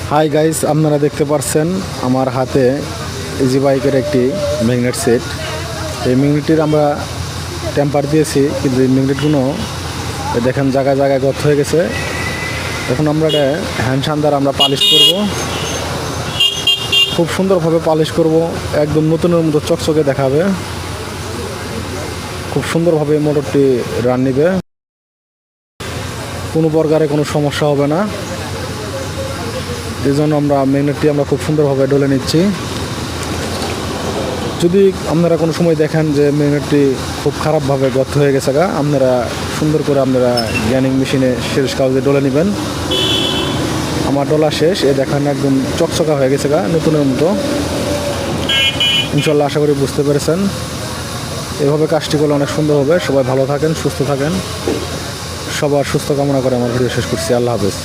Hi guys, আপনারা দেখতে পাচ্ছেন আমার হাতে ইজি বাইকের একটি ম্যাগনেট সেট। এই ম্যাগনেটটির আমরা টেম্পার দিয়েছি, কিন্তু এই ম্যাগনেটগুলো দেখেন জায়গায় জায়গায় গর্ত হয়ে গেছে। এখন আমরা এটা হ্যান্ড সান্দার আমরা পালিশ করব, খুব সুন্দরভাবে পালিশ করব, একদম নতুনের মতো চকচকে দেখাবে। খুব সুন্দরভাবে মোটরটি রান নিবে, কোনো প্রকারে কোনো সমস্যা হবে না। এই জন্য আমরা ম্যাগনেটটি আমরা খুব সুন্দরভাবে ডলে নিচ্ছি। যদি আপনারা কোনো সময় দেখেন যে ম্যাগনেটটি খুব খারাপভাবে গর্ত হয়ে গেছে, আপনারা সুন্দর করে আপনারা গ্যানিং মেশিনে শেষ কাগজে ডলে নেবেন। আমার ডলা শেষ, এ দেখেন একদম চকচকা হয়ে গেছে নতুনের মতো। ইনশাল্লাহ আশা করি বুঝতে পেরেছেন। এভাবে কাজটি করলে অনেক সুন্দর হবে। সবাই ভালো থাকেন, সুস্থ থাকেন। সবার সুস্থ কামনা করে আমার ভিডিও শেষ করছি। আল্লাহ হাফেজ।